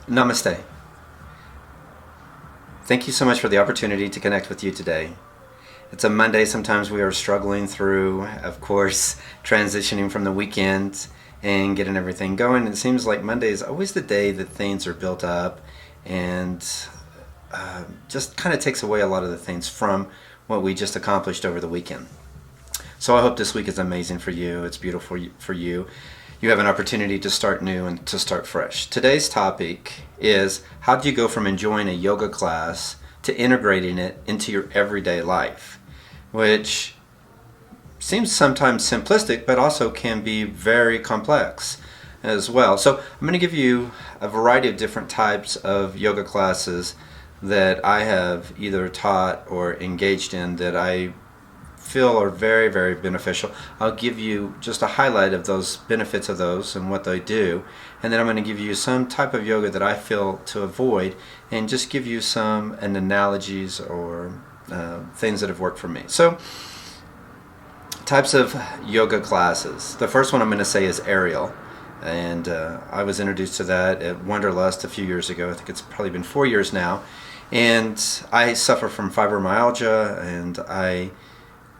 Namaste. Thank you so much for the opportunity to connect with you today. It's a Monday. Sometimes we are struggling through, of course, transitioning from the weekend and getting everything going. It seems like Monday is always the day that things are built up and just kind of takes away a lot of the things from what we just accomplished over the weekend. So I hope this week is amazing for you. It's beautiful for you. You have an opportunity to start new and to start fresh. Today's topic is how do you go from enjoying a yoga class to integrating it into your everyday life, which seems sometimes simplistic but also can be very complex as well. So I'm going to give you a variety of different types of yoga classes that I have either taught or engaged in that I feel are very, very beneficial. I'll give you just a highlight of those benefits of those and what they do, and then I'm going to give you some type of yoga that I feel to avoid and just give you some analogies or things that have worked for me. So, types of yoga classes. The first one I'm going to say is aerial, and I was introduced to that at Wanderlust a few years ago. I think it's probably been 4 years now, and I suffer from fibromyalgia, and I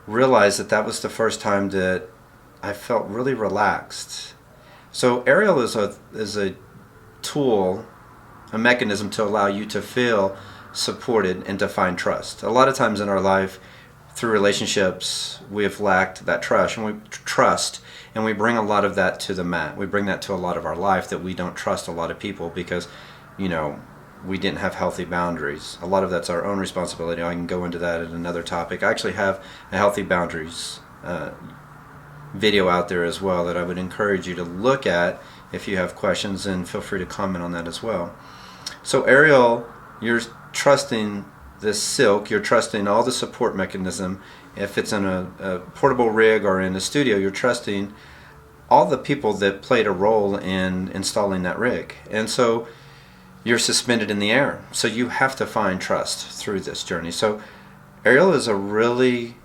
realized that that was the first time that I felt really relaxed. So aerial is a tool, a mechanism to allow you to feel supported and to find trust. A lot of times in our life, through relationships, we have lacked that trust, and we bring a lot of that to the mat. We bring that to a lot of our life, that we don't trust a lot of people because, we didn't have healthy boundaries. A lot of that's our own responsibility. I can go into that in another topic. I actually have a healthy boundaries video out there as well that I would encourage you to look at if you have questions, and feel free to comment on that as well. So aerial, you're trusting this silk, you're trusting all the support mechanism. If it's in a portable rig or in a studio, you're trusting all the people that played a role in installing that rig. And so you're suspended in the air. So you have to find trust through this journey. So aerial is a really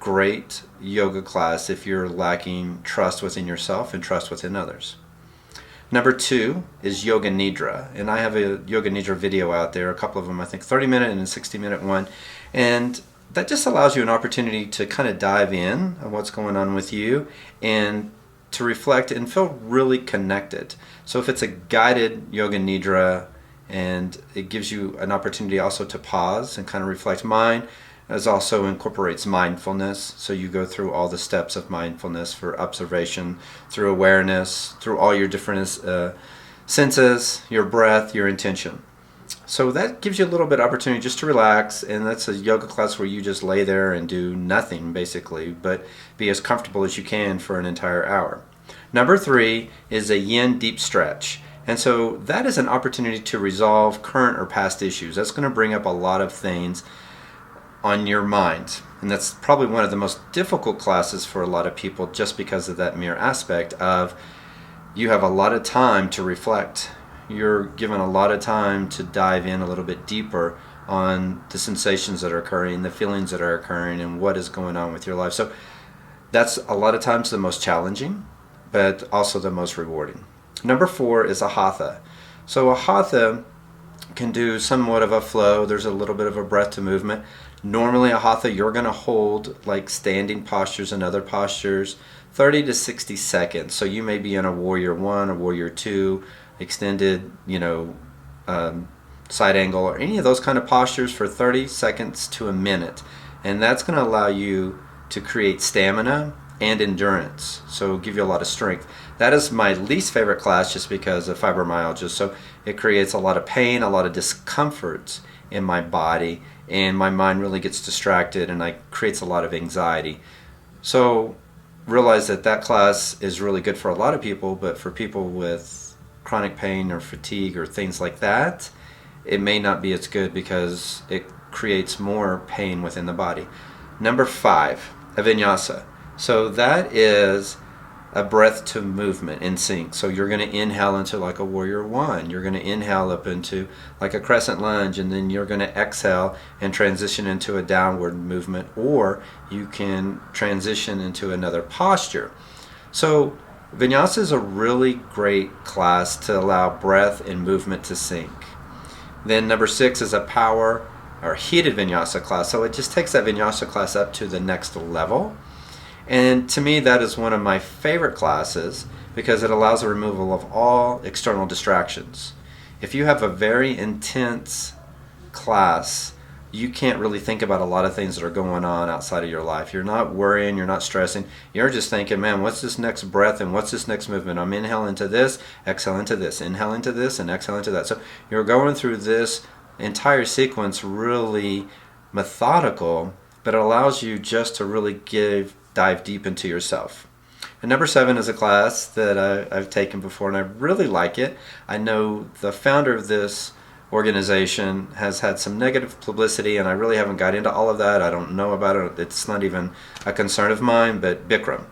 great yoga class if you're lacking trust within yourself and trust within others. Number 2 is Yoga Nidra. And I have a Yoga Nidra video out there, a couple of them, I think 30-minute and a 60-minute one. And that just allows you an opportunity to kind of dive in on what's going on with you and to reflect and feel really connected. So if it's a guided Yoga Nidra, and it gives you an opportunity also to pause and kind of reflect. Mine as also incorporates mindfulness. So you go through all the steps of mindfulness for observation, through awareness, through all your different senses, your breath, your intention. So that gives you a little bit of opportunity just to relax, and that's a yoga class where you just lay there and do nothing basically, but be as comfortable as you can for an entire hour. Number 3 is a yin deep stretch. And so that is an opportunity to resolve current or past issues. That's going to bring up a lot of things on your mind. And that's probably one of the most difficult classes for a lot of people, just because of that mere aspect of you have a lot of time to reflect. You're given a lot of time to dive in a little bit deeper on the sensations that are occurring, the feelings that are occurring, and what is going on with your life. So that's a lot of times the most challenging, but also the most rewarding. Number 4 is a Hatha. So a Hatha can do somewhat of a flow. There's a little bit of a breath to movement. Normally a Hatha, you're going to hold like standing postures and other postures 30 to 60 seconds. So you may be in a Warrior 1, a Warrior 2, extended, side angle, or any of those kind of postures for 30 seconds to a minute. And that's going to allow you to create stamina and endurance, so give you a lot of strength. That is my least favorite class just because of fibromyalgia. So it creates a lot of pain, a lot of discomfort in my body, and my mind really gets distracted, and it creates a lot of anxiety. So realize that class is really good for a lot of people, but for people with chronic pain or fatigue or things like that, it may not be as good because it creates more pain within the body. Number 5, a Vinyasa. So that is a breath to movement in sync. So you're going to inhale into like a Warrior 1. You're going to inhale up into like a crescent lunge, and then you're going to exhale and transition into a downward movement, or you can transition into another posture. So Vinyasa is a really great class to allow breath and movement to sync. Then number 6 is a power or heated Vinyasa class. So it just takes that Vinyasa class up to the next level. And to me, that is one of my favorite classes because it allows the removal of all external distractions. If you have a very intense class, you can't really think about a lot of things that are going on outside of your life. You're not worrying, you're not stressing. You're just thinking, man, what's this next breath and what's this next movement? I'm inhaling into this, exhale into this, inhale into this, and exhale into that. So you're going through this entire sequence really methodical, but it allows you just to really dive deep into yourself. And number 7 is a class that I've taken before, and I really like it. I know the founder of this organization has had some negative publicity, and I really haven't got into all of that. I don't know about it. It's not even a concern of mine, but Bikram.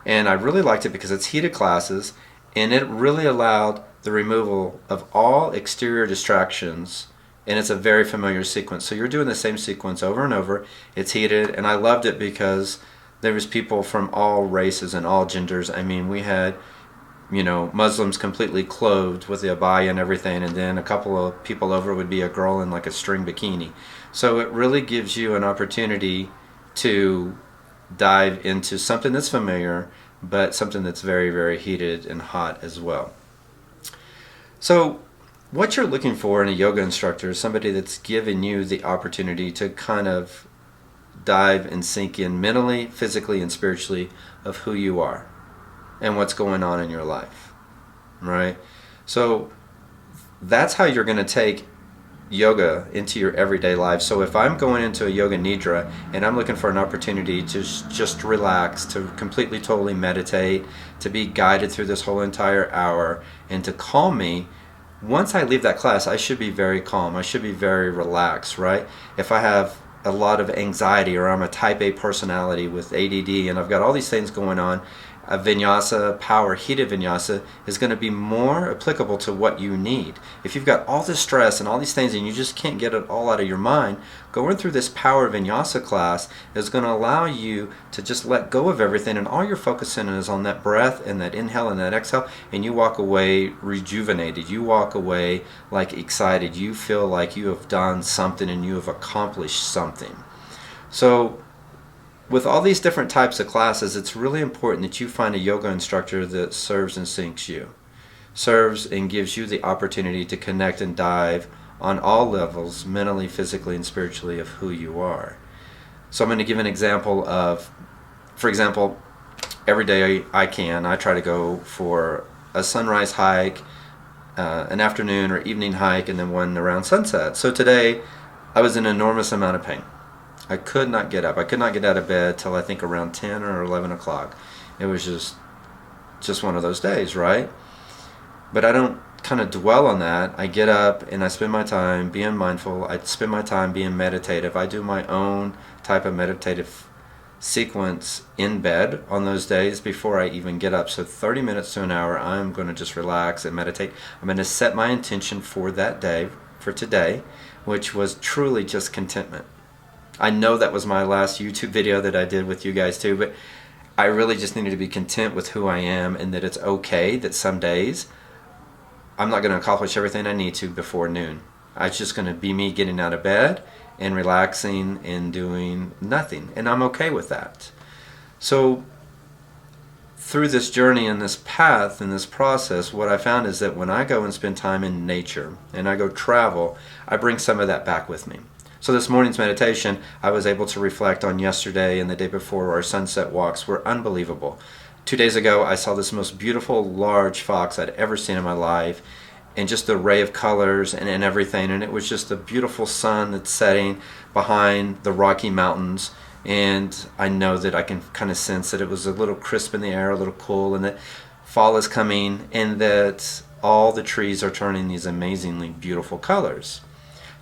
And I really liked it because it's heated classes, and it really allowed the removal of all exterior distractions, and it's a very familiar sequence. So you're doing the same sequence over and over. It's heated, and I loved it because there was people from all races and all genders. I mean, we had Muslims completely clothed with the abaya and everything, and then a couple of people over would be a girl in like a string bikini. So it really gives you an opportunity to dive into something that's familiar, but something that's very, very heated and hot as well. So what you're looking for in a yoga instructor is somebody that's given you the opportunity to kind of dive and sink in mentally, physically, and spiritually of who you are and what's going on in your life, right? So that's how you're going to take yoga into your everyday life. So if I'm going into a yoga nidra and I'm looking for an opportunity to just relax, to completely, totally meditate, to be guided through this whole entire hour and to calm me, once I leave that class, I should be very calm. I should be very relaxed, right? If I have a lot of anxiety or I'm a type A personality with ADD and I've got all these things going on, a Vinyasa, power heated Vinyasa is going to be more applicable to what you need. If you've got all this stress and all these things and you just can't get it all out of your mind, going through this power Vinyasa class is going to allow you to just let go of everything, and all you're focusing is on that breath and that inhale and that exhale, and you walk away rejuvenated. You walk away like excited. You feel like you have done something and you have accomplished something. So with all these different types of classes, it's really important that you find a yoga instructor that serves and syncs you, serves and gives you the opportunity to connect and dive on all levels, mentally, physically, and spiritually, of who you are. So I'm going to give an example of, for example, every day I try to go for a sunrise hike, an afternoon or evening hike, and then one around sunset. So today I was in an enormous amount of pain. I could not get up. I could not get out of bed till I think around 10 or 11 o'clock. It was just one of those days, right? But I don't kind of dwell on that. I get up and I spend my time being mindful. I spend my time being meditative. I do my own type of meditative sequence in bed on those days before I even get up. So 30 minutes to an hour, I'm going to just relax and meditate. I'm going to set my intention for that day, for today, which was truly just contentment. I know that was my last YouTube video that I did with you guys too, but I really just needed to be content with who I am, and that it's okay that some days I'm not going to accomplish everything I need to before noon. It's just going to be me getting out of bed and relaxing and doing nothing, and I'm okay with that. So through this journey and this path and this process, what I found is that when I go and spend time in nature and I go travel, I bring some of that back with me. So this morning's meditation, I was able to reflect on yesterday and the day before. Our sunset walks were unbelievable. 2 days ago, I saw this most beautiful large fox I'd ever seen in my life, and just the array of colors and everything. And it was just a beautiful sun that's setting behind the Rocky Mountains. And I know that I can kind of sense that it was a little crisp in the air, a little cool, and that fall is coming, and that all the trees are turning these amazingly beautiful colors.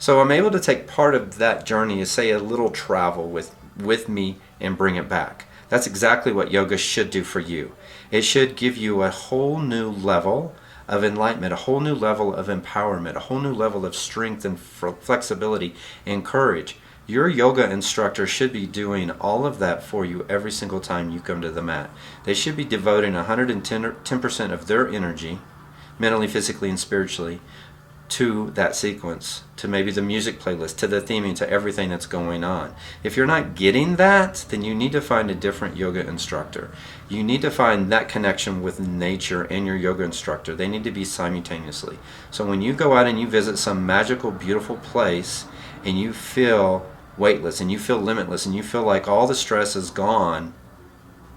So I'm able to take part of that journey as, say, a little travel with me and bring it back. That's exactly what yoga should do for you. It should give you a whole new level of enlightenment, a whole new level of empowerment, a whole new level of strength and flexibility and courage. Your yoga instructor should be doing all of that for you every single time you come to the mat. They should be devoting 110% of their energy, mentally, physically, and spiritually, to that sequence, to maybe the music playlist, to the theming, to everything that's going on. If you're not getting that, then you need to find a different yoga instructor. You need to find that connection with nature and your yoga instructor. They need to be simultaneously. So when you go out and you visit some magical, beautiful place and you feel weightless and you feel limitless and you feel like all the stress is gone,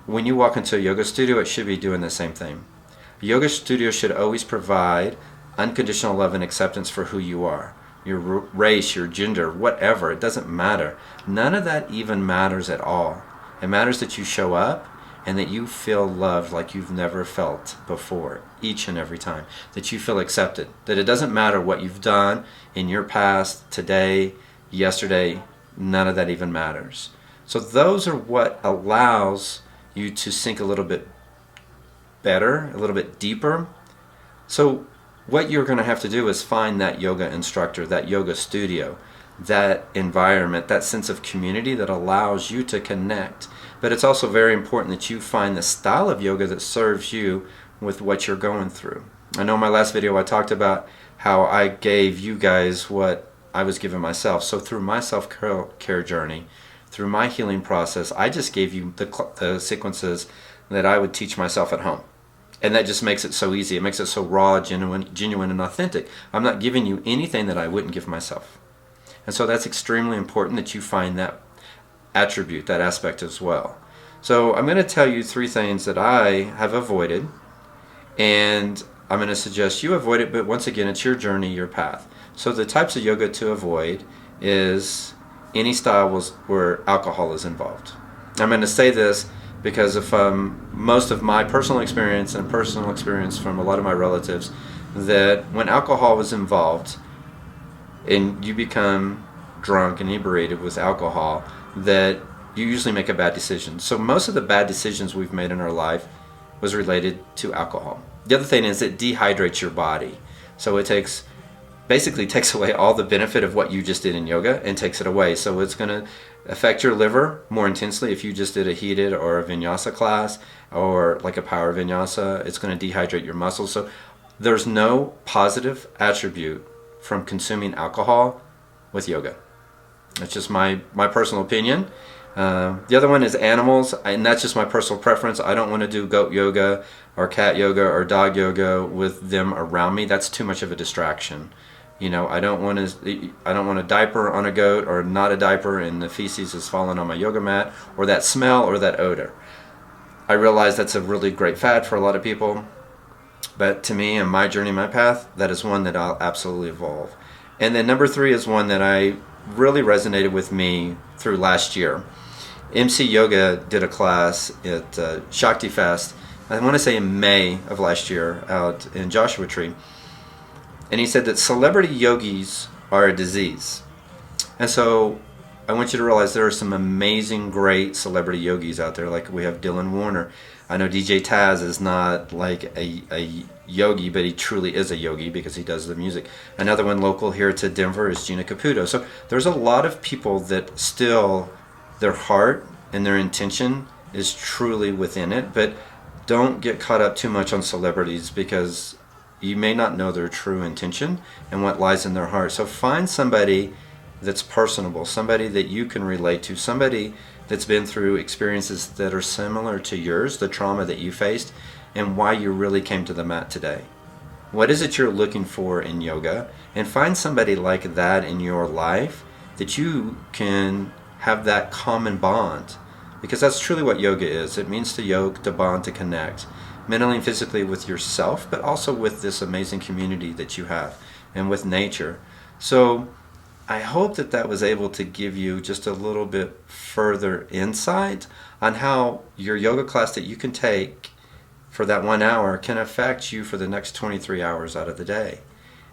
when you walk into a yoga studio, it should be doing the same thing. A yoga studio should always provide unconditional love and acceptance for who you are. Your race, your gender, whatever, it doesn't matter. None of that even matters at all. It matters that you show up and that you feel loved like you've never felt before, each and every time. That you feel accepted. That it doesn't matter what you've done in your past, today, yesterday, none of that even matters. So those are what allows you to sink a little bit better, a little bit deeper. So what you're going to have to do is find that yoga instructor, that yoga studio, that environment, that sense of community that allows you to connect. But it's also very important that you find the style of yoga that serves you with what you're going through. I know in my last video I talked about how I gave you guys what I was giving myself. So through my self-care journey, through my healing process, I just gave you the sequences that I would teach myself at home. And that just makes it so easy. It makes it so raw, genuine, and authentic. I'm not giving you anything that I wouldn't give myself. And so that's extremely important that you find that attribute, that aspect as well. So I'm going to tell you 3 things that I have avoided, and I'm going to suggest you avoid it, but once again, it's your journey, your path. So the types of yoga to avoid is any style where alcohol is involved. I'm going to say this because of most of my personal experience and personal experience from a lot of my relatives, that when alcohol was involved and you become drunk and inebriated with alcohol, that you usually make a bad decision. So most of the bad decisions we've made in our life was related to alcohol. The other thing is it dehydrates your body. So it basically takes away all the benefit of what you just did in yoga and takes it away. So it's going to affect your liver more intensely if you just did a heated or a vinyasa class or like a power vinyasa. It's going to dehydrate your muscles. So there's no positive attribute from consuming alcohol with yoga. That's just my personal opinion. The other one is animals, and that's just my personal preference. I don't want to do goat yoga or cat yoga or dog yoga with them around me. That's too much of a distraction. You know, I don't want a diaper on a goat or not a diaper and the feces is falling on my yoga mat, or that smell or that odor. I realize that's a really great fad for a lot of people, but to me and my journey, my path, that is one that I'll absolutely evolve. And then number 3 is one that I really resonated with me through last year. MC Yoga did a class at Shakti Fest, I want to say in May of last year, out in Joshua Tree. And he said that celebrity yogis are a disease. And so I want you to realize there are some amazing, great celebrity yogis out there. Like we have Dylan Warner. I know DJ Taz is not like a yogi, but he truly is a yogi because he does the music. Another one local here to Denver is Gina Caputo. So there's a lot of people that still, their heart and their intention is truly within it. But don't get caught up too much on celebrities because you may not know their true intention and what lies in their heart. So find somebody that's personable, somebody that you can relate to, somebody that's been through experiences that are similar to yours, the trauma that you faced, and why you really came to the mat today. What is it you're looking for in yoga? And find somebody like that in your life that you can have that common bond. Because that's truly what yoga is. It means to yoke, to bond, to connect. Mentally and physically with yourself, but also with this amazing community that you have and with nature. So I hope that was able to give you just a little bit further insight on how your yoga class that you can take for that 1 hour can affect you for the next 23 hours out of the day.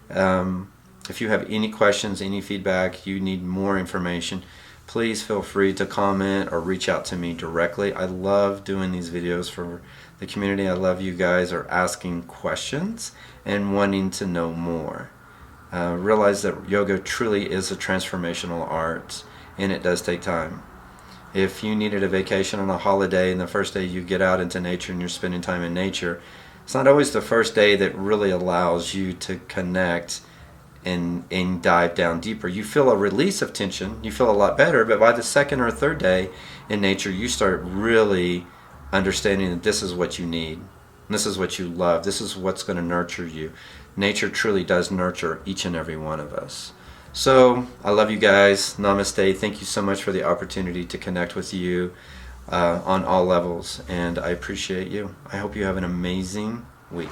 If you have any questions, any feedback, you need more information, please feel free to comment or reach out to me directly. I love doing these videos for the community. I love you guys are asking questions and wanting to know more. Realize that yoga truly is a transformational art, and it does take time. If you needed a vacation on a holiday and the first day you get out into nature and you're spending time in nature, it's not always the first day that really allows you to connect and dive down deeper. You feel a release of tension, you feel a lot better, but by the second or third day in nature, you start really understanding that this is what you need. This is what you love. This is what's going to nurture you. Nature truly does nurture each and every one of us. So I love you guys. Namaste. Thank you so much for the opportunity to connect with you on all levels, and I appreciate you. I hope you have an amazing week.